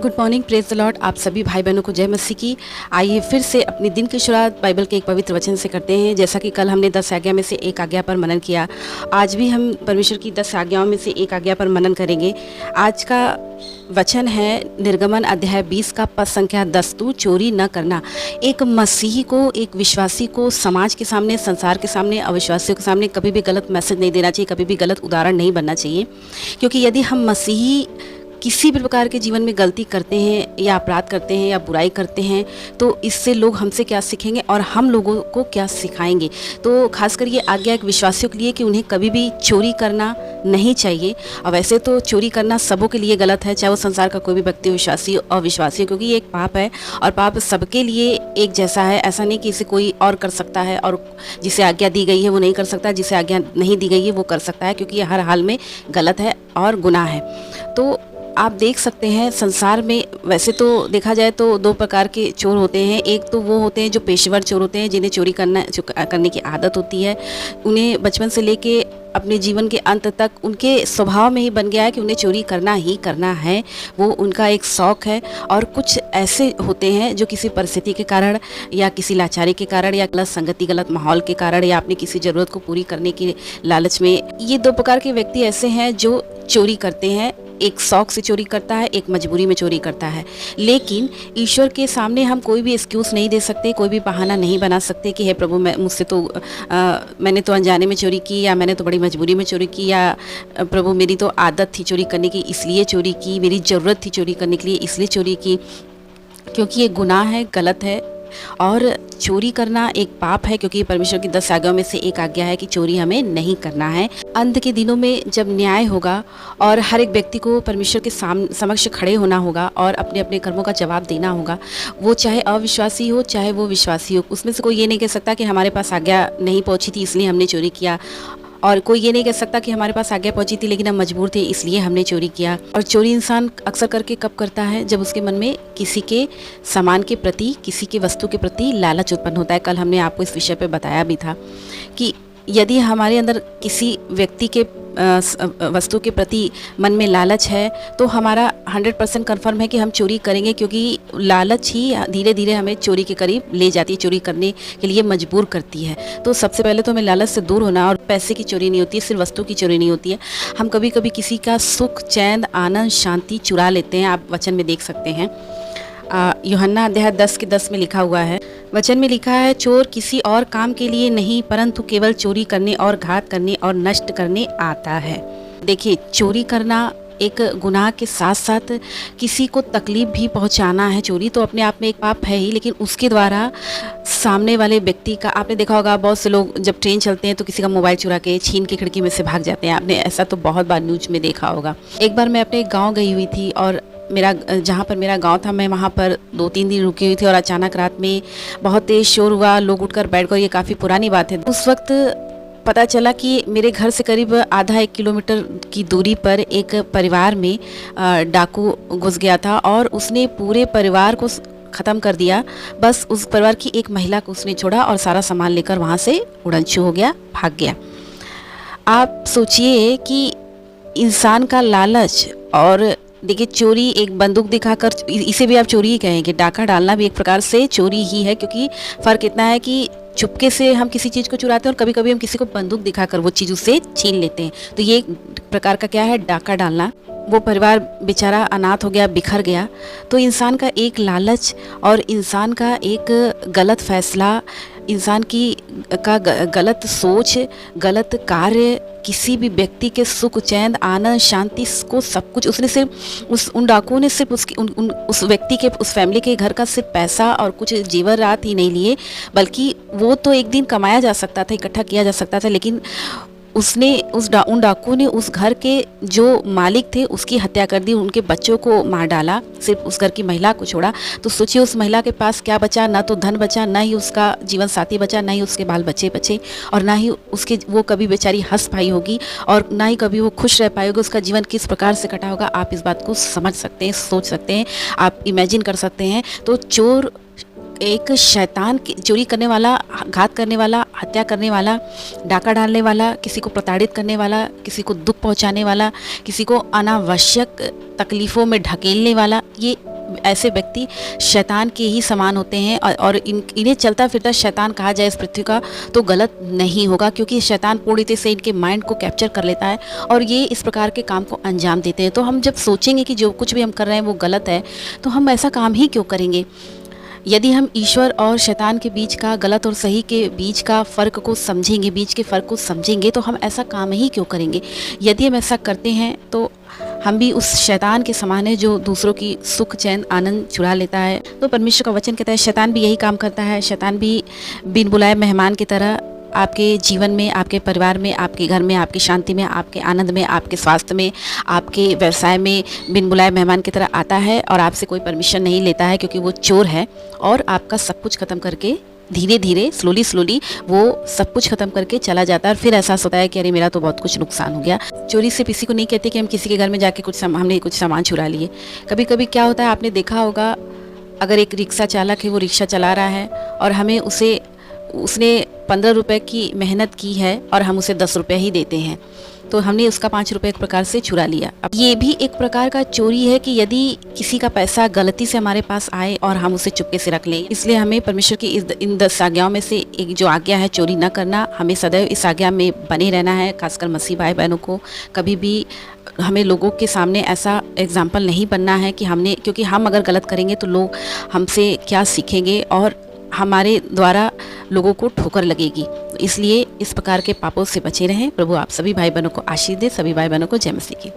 Good morning, praise the Lord. आप सभी भाई बहनों को जय मसीह की। आइए फिर से अपने दिन की शुरुआत बाइबल के एक पवित्र वचन से करते हैं। जैसा कि कल हमने 10 आज्ञा में से एक आज्ञा पर मनन किया, आज भी हम परमेश्वर की 10 आज्ञाओं में से एक आज्ञा पर मनन करेंगे। आज का वचन है निर्गमन अध्याय 20 का पद संख्या 10, तू चोरी न करना। एक मसीही को, एक विश्वासी को समाज के सामने, संसार के सामने, अविश्वासियों के सामने कभी भी गलत मैसेज नहीं देना चाहिए, कभी भी गलत उदाहरण नहीं बनना चाहिए। क्योंकि यदि हम मसीही किसी भी प्रकार के जीवन में गलती करते हैं या अपराध करते हैं या बुराई करते हैं, तो इससे लोग हमसे क्या सीखेंगे और हम लोगों को क्या सिखाएंगे। तो खासकर ये आज्ञा एक विश्वासियों के लिए कि उन्हें कभी भी चोरी करना नहीं चाहिए। और वैसे तो चोरी करना सबों के लिए गलत है, चाहे वो संसार का कोई भी व्यक्ति, विश्वासी और अविश्वासी, क्योंकि ये एक पाप है और पाप सबके लिए एक जैसा है। ऐसा नहीं कि इसे कोई और कर सकता है और जिसे आज्ञा दी गई है वो नहीं कर सकता, जिसे आज्ञा नहीं दी गई है वो कर सकता है, क्योंकि ये हर हाल में गलत है और गुनाह है। तो आप देख सकते हैं संसार में वैसे तो देखा जाए तो दो प्रकार के चोर होते हैं। एक तो वो होते हैं जो पेशेवर चोर होते हैं, जिन्हें चोरी करने की आदत होती है। उन्हें बचपन से लेके अपने जीवन के अंत तक उनके स्वभाव में ही बन गया है कि उन्हें चोरी करना ही करना है, वो उनका एक शौक़ है। और कुछ ऐसे होते हैं जो किसी परिस्थिति के कारण या किसी लाचारी के कारण या गलत संगति, गलत माहौल के कारण या अपनी किसी ज़रूरत को पूरी करने की लालच में, ये दो प्रकार के व्यक्ति ऐसे हैं जो चोरी करते हैं। एक शौक से चोरी करता है, एक मजबूरी में चोरी करता है। लेकिन ईश्वर के सामने हम कोई भी एक्सक्यूज़ नहीं दे सकते, कोई भी बहाना नहीं बना सकते कि हे प्रभु मैंने तो अनजाने में चोरी की, या मैंने तो बड़ी मजबूरी में चोरी की, या प्रभु मेरी तो आदत थी चोरी करने की इसलिए चोरी की, मेरी ज़रूरत थी चोरी करने के लिए इसलिए चोरी की। क्योंकि ये गुनाह है, गलत है और चोरी करना एक पाप है। क्योंकि परमेश्वर की 10 आज्ञाओं में से एक आज्ञा है कि चोरी हमें नहीं करना है। अंत के दिनों में जब न्याय होगा और हर एक व्यक्ति को परमेश्वर के समक्ष खड़े होना होगा और अपने अपने कर्मों का जवाब देना होगा, वो चाहे अविश्वासी हो चाहे वो विश्वासी हो। उसमें से कोई ये नहीं कह सकता कि हमारे पास आज्ञा नहीं पहुंची थी इसलिए हमने चोरी किया, और कोई ये नहीं कह सकता कि हमारे पास आज्ञा पहुंची थी लेकिन हम मजबूर थे इसलिए हमने चोरी किया। और चोरी इंसान अक्सर करके कब करता है? जब उसके मन में किसी के सामान के प्रति, किसी के वस्तु के प्रति लालच उत्पन्न होता है। कल हमने आपको इस विषय पे बताया भी था कि यदि हमारे अंदर किसी व्यक्ति के वस्तु के प्रति मन में लालच है तो हमारा 100% कन्फर्म है कि हम चोरी करेंगे, क्योंकि लालच ही धीरे धीरे हमें चोरी के करीब ले जाती है, चोरी करने के लिए मजबूर करती है। तो सबसे पहले तो हमें लालच से दूर होना। और पैसे की चोरी नहीं होती है, सिर्फ वस्तु की चोरी नहीं होती है। हम कभी कभी किसी का सुख, चैन, आनंद, शांति चुरा लेते हैं। आप वचन में देख सकते हैं, यूहन्ना अध्याय 10 के 10 में लिखा हुआ है, वचन में लिखा है, चोर किसी और काम के लिए नहीं परंतु केवल चोरी करने और घात करने और नष्ट करने आता है। देखिए, चोरी करना एक गुनाह के साथ साथ किसी को तकलीफ भी पहुंचाना है। चोरी तो अपने आप में एक पाप है ही, लेकिन उसके द्वारा सामने वाले व्यक्ति का, आपने देखा होगा बहुत से लोग जब ट्रेन चलते हैं तो किसी का मोबाइल चुरा के छीन के खिड़की में से भाग जाते हैं। आपने ऐसा तो बहुत बार न्यूज में देखा होगा। एक बार मैं अपने गाँव गई हुई थी और जहाँ पर मेरा गांव था, मैं वहाँ पर 2-3 दिन रुकी हुई थी और अचानक रात में बहुत तेज़ शोर हुआ, लोग उठकर बैठ गए। ये काफ़ी पुरानी बात है। उस वक्त पता चला कि मेरे घर से करीब आधा 1 किलोमीटर की दूरी पर एक परिवार में डाकू घुस गया था और उसने पूरे परिवार को ख़त्म कर दिया। बस उस परिवार की एक महिला को उसने छोड़ा और सारा सामान लेकर वहाँ से उड़नछू हो गया, भाग गया। आप सोचिए कि इंसान का लालच, और देखिए चोरी एक बंदूक दिखाकर, इसे भी आप चोरी ही कहेंगे, डाका डालना भी एक प्रकार से चोरी ही है। क्योंकि फ़र्क इतना है कि चुपके से हम किसी चीज़ को चुराते हैं और कभी कभी हम किसी को बंदूक दिखाकर वो चीज़ उससे छीन लेते हैं। तो ये एक प्रकार का क्या है? डाका डालना। वो परिवार बेचारा अनाथ हो गया, बिखर गया। तो इंसान का एक लालच और इंसान का एक गलत फैसला, इंसान की गलत सोच, गलत कार्य किसी भी व्यक्ति के सुख, चैन, आनंद, शांति को सब कुछ उसने सिर्फ उन डाकुओं ने सिर्फ उस व्यक्ति के, उस फैमिली के घर का सिर्फ पैसा और कुछ जेवरात ही नहीं लिए, बल्कि वो तो एक दिन कमाया जा सकता था, इकट्ठा किया जा सकता था, लेकिन उसने उन डाकुओं ने उस घर के जो मालिक थे उसकी हत्या कर दी, उनके बच्चों को मार डाला, सिर्फ उस घर की महिला को छोड़ा। तो सोचिए उस महिला के पास क्या बचा? ना तो धन बचा, ना ही उसका जीवन साथी बचा, ना ही उसके बाल बच्चे बचे, और ना ही वो कभी बेचारी हंस पाई होगी और ना ही कभी वो खुश रह पाई होगी। उसका जीवन किस प्रकार से कटा होगा, आप इस बात को समझ सकते हैं, सोच सकते हैं, आप इमेजिन कर सकते हैं। तो चोर एक शैतान, चोरी करने वाला, घात करने वाला, हत्या करने वाला, डाका डालने वाला, किसी को प्रताड़ित करने वाला, किसी को दुख पहुंचाने वाला, किसी को अनावश्यक तकलीफ़ों में ढकेलने वाला, ये ऐसे व्यक्ति शैतान के ही समान होते हैं और इन्हें चलता फिरता शैतान कहा जाए इस पृथ्वी का तो गलत नहीं होगा, क्योंकि शैतान पूरी तरह से इनके माइंड को कैप्चर कर लेता है और ये इस प्रकार के काम को अंजाम देते हैं। तो हम जब सोचेंगे कि जो कुछ भी हम कर रहे हैं वो गलत है, तो हम ऐसा काम ही क्यों करेंगे। यदि हम ईश्वर और शैतान के बीच का, गलत और सही के बीच का फ़र्क को समझेंगे, बीच के फ़र्क को समझेंगे, तो हम ऐसा काम ही क्यों करेंगे। यदि हम ऐसा करते हैं तो हम भी उस शैतान के समान है जो दूसरों की सुख चैन आनंद चुरा लेता है। तो परमेश्वर का वचन कहता है शैतान भी यही काम करता है। शैतान भी बिन बुलाए मेहमान की तरह आपके जीवन में, आपके परिवार में, आपके घर में, आपकी शांति में, आपके आनंद में, आपके स्वास्थ्य में, आपके व्यवसाय में बिन बुलाए मेहमान की तरह आता है और आपसे कोई परमिशन नहीं लेता है, क्योंकि वो चोर है और आपका सब कुछ ख़त्म करके धीरे धीरे स्लोली वो सब कुछ ख़त्म करके चला जाता है और फिर एहसास होता है कि अरे मेरा तो बहुत कुछ नुकसान हो गया। चोरी सिर्फ इसी को नहीं कहते कि हम किसी के घर में जाके हमने कुछ सामान चुरा लिए। कभी कभी क्या होता है, आपने देखा होगा, अगर एक रिक्शा चालक है, वो रिक्शा चला रहा है और हमें उसने 15 रुपये की मेहनत की है और हम उसे 10 रुपये ही देते हैं, तो हमने उसका 5 रुपये एक प्रकार से चुरा लिया। अब ये भी एक प्रकार का चोरी है कि यदि किसी का पैसा गलती से हमारे पास आए और हम उसे चुपके से रख लें। इसलिए हमें परमेश्वर की इन 10 आज्ञाओं में से एक जो आज्ञा है चोरी न करना, हमें सदैव इस आज्ञा में बने रहना है। खासकर मसीह भाई बहनों को कभी भी हमें लोगों के सामने ऐसा एग्जाम्पल नहीं बनना है कि क्योंकि हम अगर गलत करेंगे तो लोग हमसे क्या सीखेंगे और हमारे द्वारा लोगों को ठोकर लगेगी। इसलिए इस प्रकार के पापों से बचे रहें। प्रभु आप सभी भाई बहनों को आशीष दे। सभी भाई बहनों को जय मसीह की।